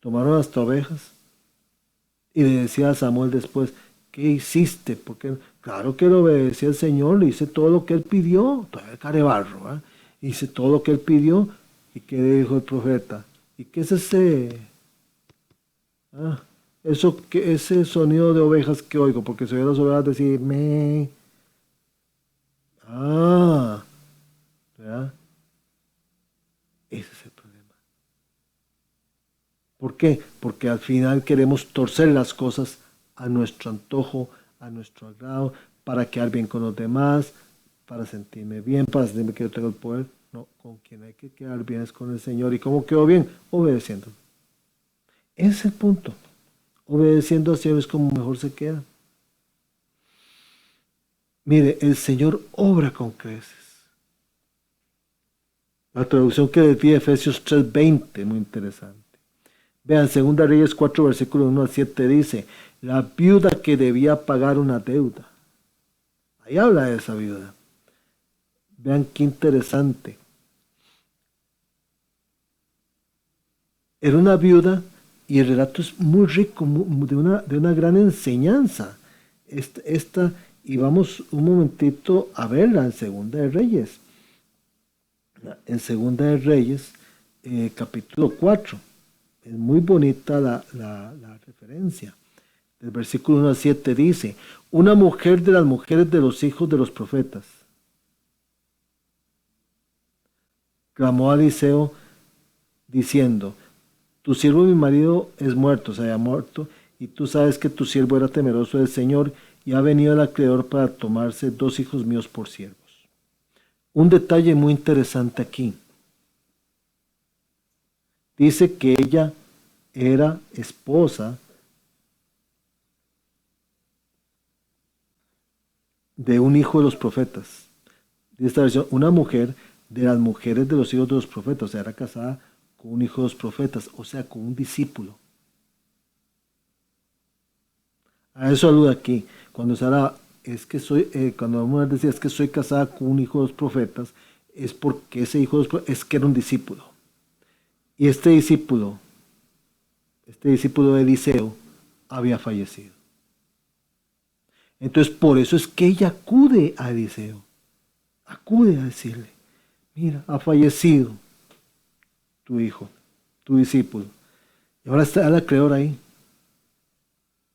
Tomaron hasta ovejas. Y le decía a Samuel después, ¿qué hiciste? Porque claro que le obedecí al Señor, le hice todo lo que Él pidió, todavía el carebarro, ¿eh? Hice todo lo que Él pidió. ¿Y qué dijo el profeta? ¿Y qué es ese sonido de ovejas que oigo? Porque se oyen las ovejas decir, me. ¿Verdad? Ese es el problema. ¿Por qué? Porque al final queremos torcer las cosas a nuestro antojo, a nuestro agrado, para quedar bien con los demás, para sentirme bien, para sentirme que yo tengo el poder. No, con quien hay que quedar bien es con el Señor. ¿Y cómo quedo bien? Obedeciendo. Ese es el punto. Obedeciendo al Señor es como mejor se queda. Mire, el Señor obra con creces. La traducción que les di de Efesios 3:20, muy interesante. Vean, 2 Reyes 4, versículos 1 al 7 dice, la viuda que debía pagar una deuda. Ahí habla de esa viuda. Vean qué interesante. Era una viuda y el relato es muy rico, de una gran enseñanza. Y vamos un momentito a verla en 2 de Reyes. En 2 de Reyes, capítulo 4. Es muy bonita la referencia. El versículo 1 al 7 dice, una mujer de las mujeres de los hijos de los profetas clamó a Eliseo diciendo, tu siervo mi marido es muerto, se haya muerto, y tú sabes que tu siervo era temeroso del Señor y ha venido el acreedor para tomarse 2 hijos míos por siervos. Un detalle muy interesante aquí. Dice que ella era esposa de un hijo de los profetas. Dice esta versión, una mujer de las mujeres de los hijos de los profetas, o sea, era casada con un hijo de los profetas, o sea, con un discípulo. A eso alude aquí. Cuando Sara cuando la mujer decía es que soy casada con un hijo de los profetas, es porque ese hijo de los profetas es que era un discípulo. Y este discípulo de Eliseo, había fallecido. Entonces, por eso es que ella acude a Eliseo. Acude a decirle, mira, ha fallecido tu hijo, tu discípulo. Y ahora está el acreedor ahí.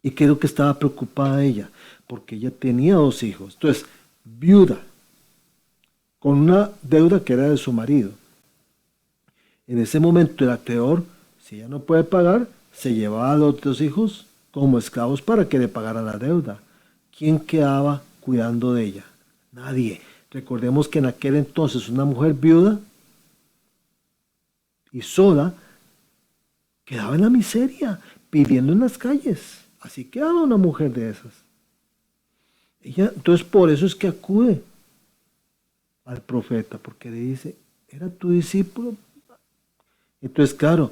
Y creo que estaba preocupada ella, porque ella tenía 2 hijos. Entonces, viuda, con una deuda que era de su marido. En ese momento el acreedor, si ella no puede pagar, se llevaba a los 2 hijos como esclavos para que le pagara la deuda. ¿Quién quedaba cuidando de ella? Nadie. Recordemos que en aquel entonces una mujer viuda y sola quedaba en la miseria, pidiendo en las calles. Así quedaba una mujer de esas. Entonces por eso es que acude al profeta, porque le dice, ¿era tu discípulo? Entonces, claro,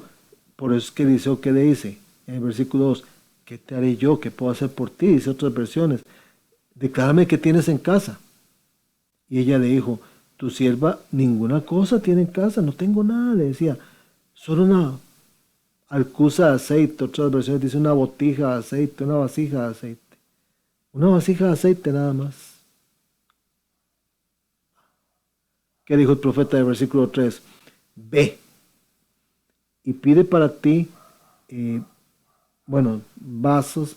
por eso es que Eliseo, ¿qué le dice? En el versículo 2, ¿qué te haré yo? ¿Qué puedo hacer por ti? Dice otras versiones, declárame qué tienes en casa. Y ella le dijo, tu sierva ninguna cosa tiene en casa, no tengo nada, le decía, Solo una arcusa de aceite, otras versiones dicen una botija de aceite, una vasija de aceite. Una vasija de aceite nada más. ¿Qué dijo el profeta del versículo 3? Ve y pide para ti, vasos,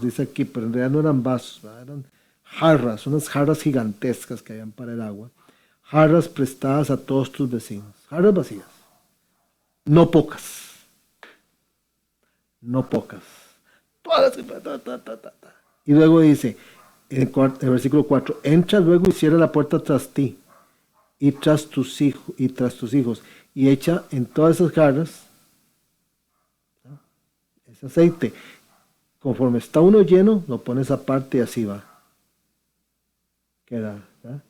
dice aquí, pero en realidad no eran vasos, ¿verdad? Eran jarras, unas jarras gigantescas que habían para el agua. Jarras prestadas a todos tus vecinos. Jarras vacías. No pocas. No pocas. Todas. Y luego dice, en el versículo 4, entra luego y cierra la puerta tras ti y tras tus hijos, y echa en todas esas jarras ese aceite. Conforme está uno lleno, lo pones aparte y así va. Queda, ¿verdad?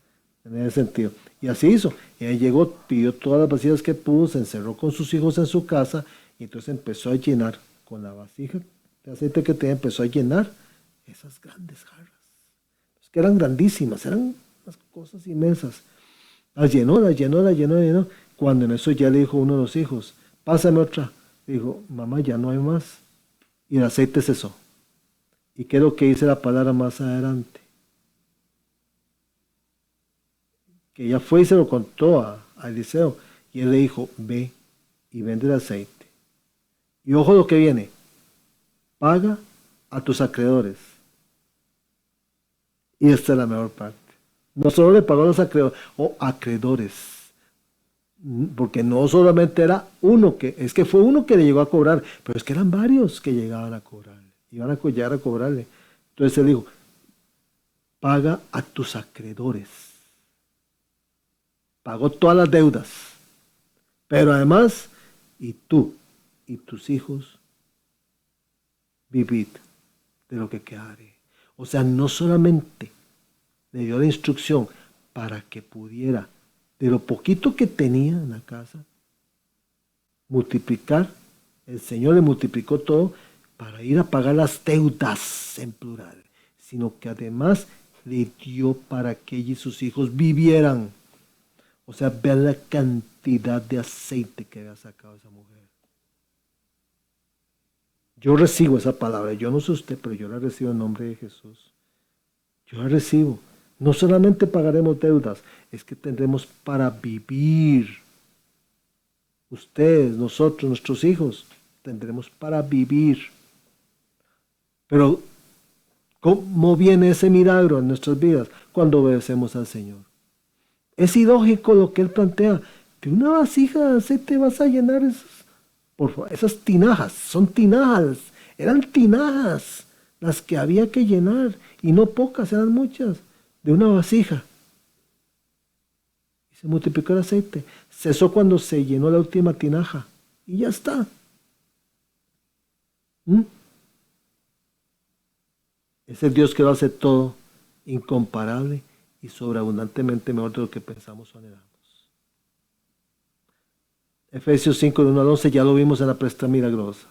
En ese sentido. Y así hizo. Y ahí llegó, pidió todas las vasijas que pudo, se encerró con sus hijos en su casa, y entonces empezó a llenar con la vasija de aceite que tenía, empezó a llenar esas grandes jarras. Es que eran grandísimas, eran unas cosas inmensas. Las llenó. Cuando en eso ya le dijo uno de los hijos, pásame otra. Dijo, mamá, ya no hay más. Y el aceite cesó. ¿Y qué es lo que dice la palabra más adelante? Que ella fue y se lo contó a Eliseo. Y él le dijo, ve y vende el aceite. Y ojo lo que viene. Paga a tus acreedores. Y esta es la mejor parte. No solo le pagó a los acreedores, porque no solamente era uno fue uno que le llegó a cobrar, pero es que eran varios que llegaban a cobrarle, iban a llegar a cobrarle. Entonces él dijo, paga a tus acreedores. Pagó todas las deudas, pero además, y tú y tus hijos, vivid de lo que quedare. O sea, no solamente le dio la instrucción para que pudiera, de lo poquito que tenía en la casa, multiplicar. El Señor le multiplicó todo para ir a pagar las deudas en plural, sino que además le dio para que ella y sus hijos vivieran. O sea, vean la cantidad de aceite que había sacado esa mujer. Yo recibo esa palabra, yo no sé usted, pero yo la recibo en nombre de Jesús. Yo la recibo. No solamente pagaremos deudas, es que tendremos para vivir. Ustedes, nosotros, nuestros hijos, tendremos para vivir. Pero, ¿cómo viene ese milagro en nuestras vidas? Cuando obedecemos al Señor. Es ilógico lo que Él plantea. De una vasija de aceite vas a llenar esas tinajas. Son tinajas. Eran tinajas las que había que llenar. Y no pocas, eran muchas. De una vasija. Y se multiplicó el aceite. Cesó cuando se llenó la última tinaja. Y ya está. Es el Dios que lo hace todo incomparable y sobreabundantemente mejor de lo que pensamos o anhelamos. Efesios 5, de 1 al 11, ya lo vimos en la presta milagrosa.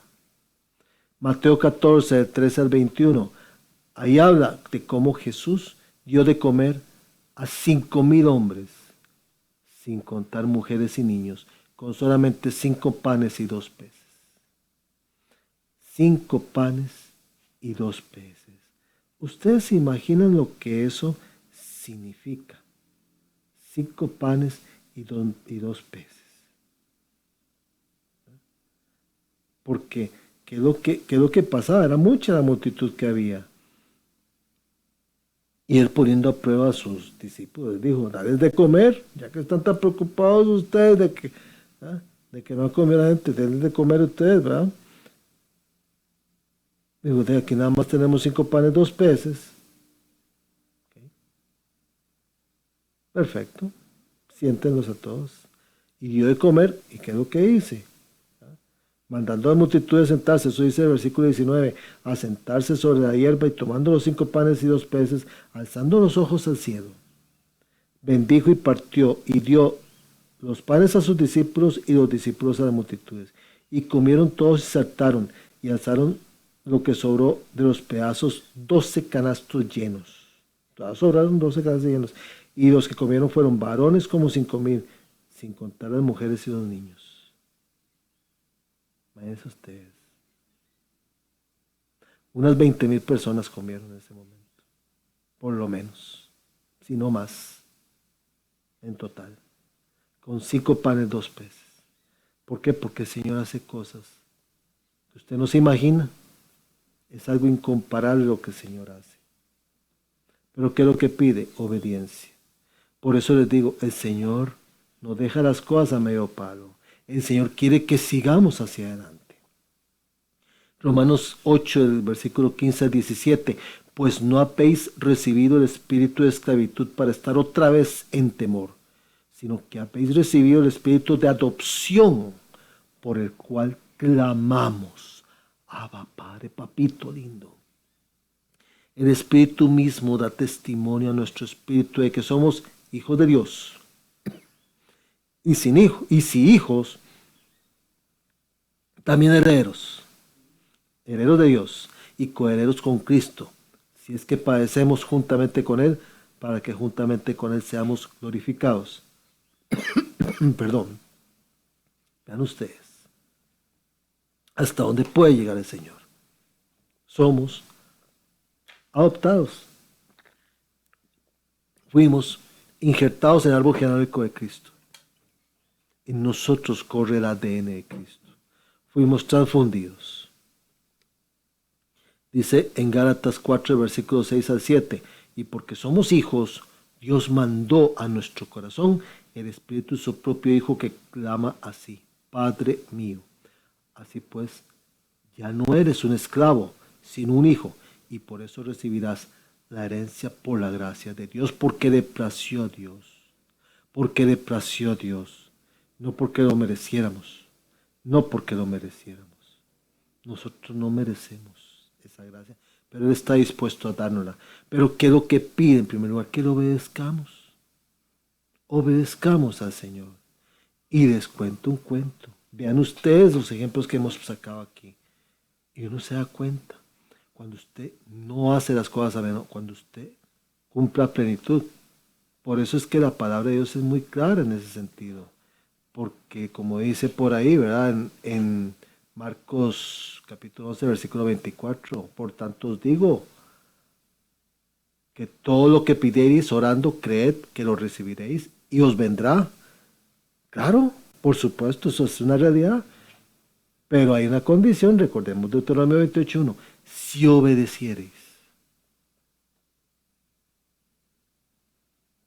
Mateo 14, del 13 al 21. Ahí habla de cómo Jesús dio de comer a 5,000 hombres, sin contar mujeres y niños, con solamente 5 panes y 2 peces. 5 panes y 2 peces. ¿Ustedes se imaginan lo que eso significa? 5 panes y 2 peces. Porque, ¿qué es lo que pasaba? Era mucha la multitud que había. Y él poniendo a prueba a sus discípulos, dijo, dales de comer, ya que están tan preocupados ustedes de que no comió la gente, denles de comer ustedes, ¿verdad? Dijo, de aquí nada más tenemos 5 panes, 2 peces. Okay. Perfecto, siéntenlos a todos. Y dio de comer, ¿y qué es lo que hice? Mandando a la multitud de sentarse, eso dice el versículo 19, a sentarse sobre la hierba y tomando los 5 panes y 2 peces, alzando los ojos al cielo, bendijo y partió y dio los panes a sus discípulos y los discípulos a las multitudes. Y comieron todos y saltaron y alzaron lo que sobró de los pedazos, 12 canastos llenos. Todas sobraron 12 canastos llenos. Y los que comieron fueron varones como 5,000, sin contar las mujeres y los niños. Imagínense ustedes. Unas 20,000 personas comieron en ese momento, por lo menos, si no más, en total, con 5 panes, 2 peces. ¿Por qué? Porque el Señor hace cosas que usted no se imagina. Es algo incomparable lo que el Señor hace. Pero ¿qué es lo que pide? Obediencia. Por eso les digo, el Señor no deja las cosas a medio palo. El Señor quiere que sigamos hacia adelante. Romanos 8, del versículo 15 al 17. Pues no habéis recibido el espíritu de esclavitud para estar otra vez en temor, sino que habéis recibido el espíritu de adopción, por el cual clamamos: Abba, Padre, papito lindo. El Espíritu mismo da testimonio a nuestro espíritu de que somos hijos de Dios. Y si hijos, también herederos. Herederos de Dios y coherederos con Cristo, si es que padecemos juntamente con Él, para que juntamente con Él seamos glorificados. Perdón. Vean ustedes hasta dónde puede llegar el Señor. Somos adoptados. Fuimos injertados en el árbol genealógico de Cristo. En nosotros corre el ADN de Cristo. Fuimos transfundidos. Dice en Gálatas 4, versículos 6 al 7, y porque somos hijos, Dios mandó a nuestro corazón el Espíritu de su propio Hijo, que clama así: Padre mío. Así pues, ya no eres un esclavo, sino un hijo, y por eso recibirás la herencia por la gracia de Dios, porque le plació a Dios. Porque le plació a Dios, no porque lo mereciéramos, no porque lo mereciéramos. Nosotros no merecemos esa gracia, pero Él está dispuesto a dárnosla. Pero ¿qué es lo que pide en primer lugar? Que lo obedezcamos. Obedezcamos al Señor. Y les cuento un cuento. Vean ustedes los ejemplos que hemos sacado aquí. Y uno se da cuenta. Cuando usted no hace las cosas a menos, cuando usted cumple a plenitud. Por eso es que la palabra de Dios es muy clara en ese sentido. Porque como dice por ahí, ¿verdad? En Marcos capítulo 11, versículo 24. Por tanto os digo que todo lo que pidierais orando, creed que lo recibiréis y os vendrá. Claro, por supuesto, eso es una realidad. Pero hay una condición, recordemos Deuteronomio 28:1. Si obedeciereis.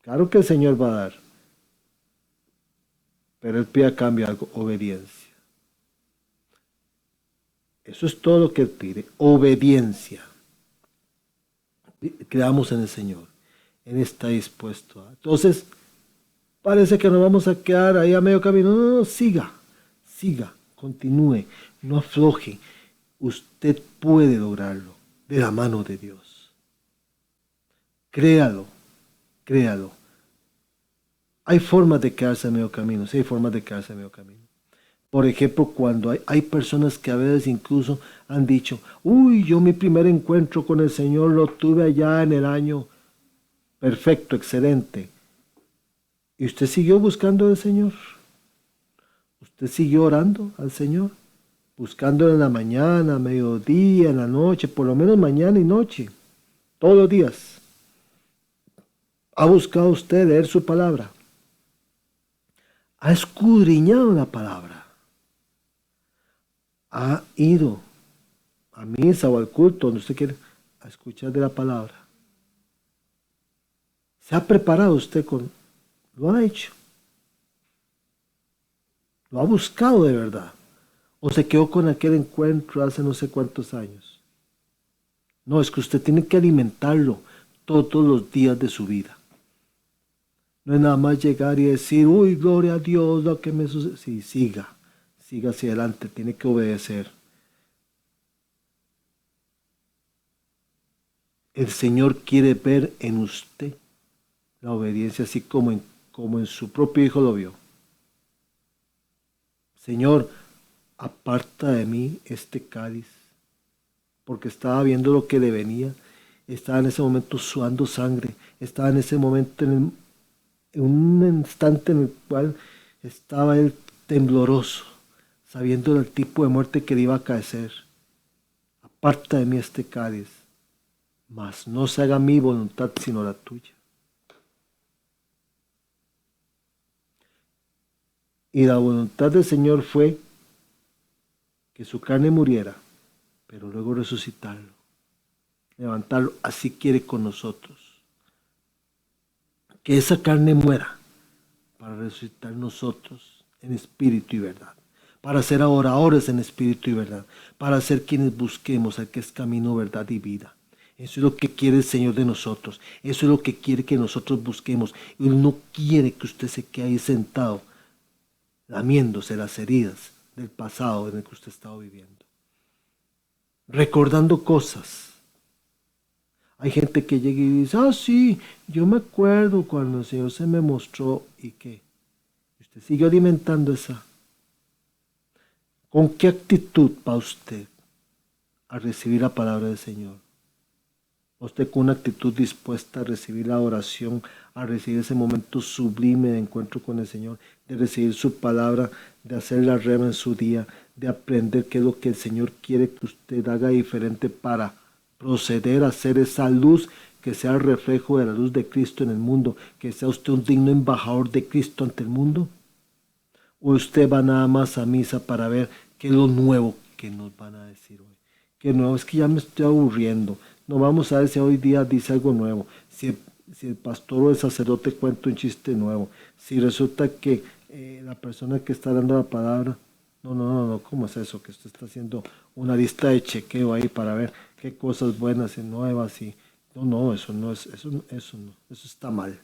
Claro que el Señor va a dar. Pero Él pide a cambio algo: obediencia. Eso es todo lo que Él pide, obediencia. Creamos en el Señor. Él está dispuesto a. Entonces, parece que nos vamos a quedar ahí a medio camino. No, siga, continúe, no afloje. Usted puede lograrlo de la mano de Dios. Créalo. Hay formas de quedarse a medio camino, sí hay formas de quedarse a medio camino. Por ejemplo, cuando hay personas que a veces incluso han dicho: uy, yo mi primer encuentro con el Señor lo tuve allá en el año perfecto, excelente. ¿Y usted siguió buscando al Señor? ¿Usted siguió orando al Señor? Buscándolo en la mañana, mediodía, en la noche, por lo menos mañana y noche, todos los días. ¿Ha buscado usted leer su palabra? ¿Ha escudriñado la palabra? ¿Ha ido a misa o al culto, donde usted quiere, a escuchar de la palabra? ¿Se ha preparado usted con? ¿Lo ha hecho? ¿Lo ha buscado de verdad? ¿O se quedó con aquel encuentro hace no sé cuántos años? No, es que usted tiene que alimentarlo todos los días de su vida. No es nada más llegar y decir: uy, gloria a Dios, lo que me sucede. Sí, siga hacia adelante, tiene que obedecer. El Señor quiere ver en usted la obediencia, así como en su propio Hijo lo vio. Señor, aparta de mí este cáliz, porque estaba viendo lo que le venía, estaba en ese momento sudando sangre, estaba en ese momento en un instante en el cual estaba él tembloroso, sabiendo del tipo de muerte que le iba a acaecer. Aparta de mí este cáliz, mas no se haga mi voluntad sino la tuya. Y la voluntad del Señor fue que su carne muriera, pero luego resucitarlo, levantarlo. Así quiere con nosotros. Que esa carne muera para resucitar nosotros en espíritu y verdad. Para ser oradores en espíritu y verdad. Para ser quienes busquemos al que es camino, verdad y vida. Eso es lo que quiere el Señor de nosotros. Eso es lo que quiere que nosotros busquemos. Él no quiere que usted se quede ahí sentado lamiéndose las heridas del pasado en el que usted estaba viviendo, recordando cosas. Hay gente que llega y dice, sí, yo me acuerdo cuando el Señor se me mostró. ¿Y qué? Usted sigue alimentando esa. ¿Con qué actitud va usted a recibir la palabra del Señor? Usted con una actitud dispuesta a recibir la oración, a recibir ese momento sublime de encuentro con el Señor, de recibir su palabra, de hacer la rema en su día, de aprender qué es lo que el Señor quiere que usted haga diferente para proceder a ser esa luz que sea el reflejo de la luz de Cristo en el mundo, que sea usted un digno embajador de Cristo ante el mundo. ¿O usted va nada más a misa para ver qué es lo nuevo que nos van a decir hoy? ¿Qué nuevo? Es que ya me estoy aburriendo. No vamos a ver si hoy día dice algo nuevo, si el pastor o el sacerdote cuenta un chiste nuevo, si resulta que la persona que está dando la palabra, no, ¿cómo es eso? Que usted está haciendo una lista de chequeo ahí para ver qué cosas buenas y nuevas y eso está mal.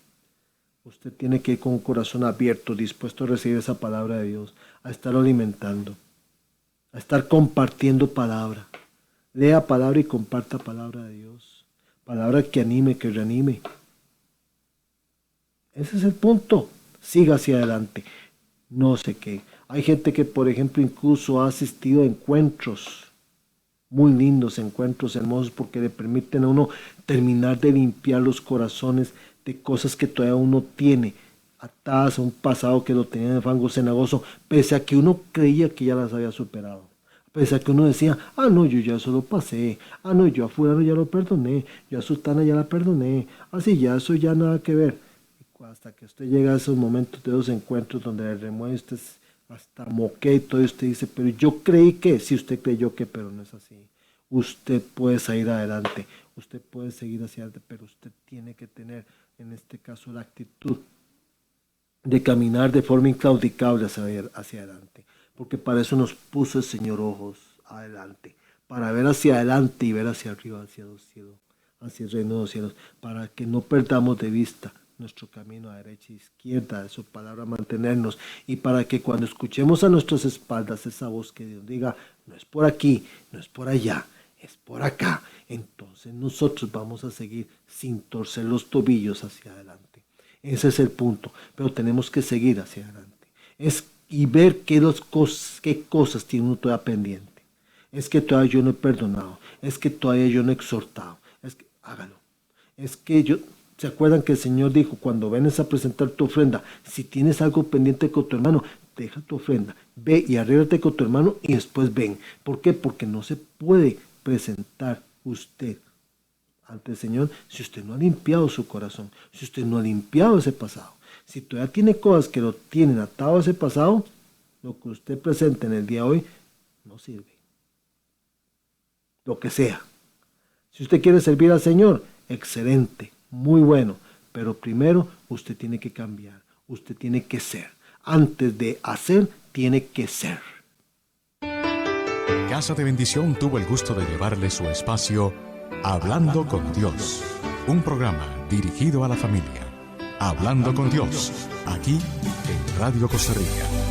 Usted tiene que ir con un corazón abierto, dispuesto a recibir esa palabra de Dios, a estar alimentando, a estar compartiendo palabra. Lea palabra y comparta palabra de Dios. Palabra que anime, que reanime. Ese es el punto. Siga hacia adelante. No sé qué. Hay gente que, por ejemplo, incluso ha asistido a encuentros muy lindos, encuentros hermosos, porque le permiten a uno terminar de limpiar los corazones de cosas que todavía uno tiene atadas a un pasado que lo tenía en el fango cenagoso, pese a que uno creía que ya las había superado. Pese a que uno decía, no, yo ya eso lo pasé, no, yo a fulano ya lo perdoné, yo a sultana ya la perdoné, así ya eso ya nada que ver. Hasta que usted llega a esos momentos de esos encuentros donde le remueve usted hasta moquea y todo, y usted dice, pero yo creí que, sí, usted creyó que, pero no es así. Usted puede salir adelante, usted puede seguir hacia adelante, pero usted tiene que tener, en este caso, la actitud de caminar de forma inclaudicable hacia adelante. Porque para eso nos puso el Señor ojos adelante, para ver hacia adelante y ver hacia arriba, hacia los cielos, hacia el reino de los cielos, para que no perdamos de vista nuestro camino a derecha e izquierda, de su palabra mantenernos, y para que cuando escuchemos a nuestras espaldas esa voz que Dios diga, no es por aquí, no es por allá, es por acá, entonces nosotros vamos a seguir sin torcer los tobillos hacia adelante. Ese es el punto, pero tenemos que seguir hacia adelante. Y ver qué cosas tiene uno todavía pendiente. Es que todavía yo no he perdonado. Es que todavía yo no he exhortado. Es que hágalo. Es que ¿se acuerdan que el Señor dijo, cuando vienes a presentar tu ofrenda, si tienes algo pendiente con tu hermano, deja tu ofrenda, ve y arréglate con tu hermano y después ven? ¿Por qué? Porque no se puede presentar usted ante el Señor si usted no ha limpiado su corazón, si usted no ha limpiado ese pasado. Si todavía tiene cosas que lo tienen atado a ese pasado, lo que usted presenta en el día de hoy no sirve. Lo que sea. Si usted quiere servir al Señor, excelente, muy bueno. Pero primero usted tiene que cambiar, usted tiene que ser. Antes de hacer, tiene que ser. Casa de Bendición tuvo el gusto de llevarle su espacio Hablando con Dios, un programa dirigido a la familia. Hablando con Dios, aquí en Radio Costa Rica.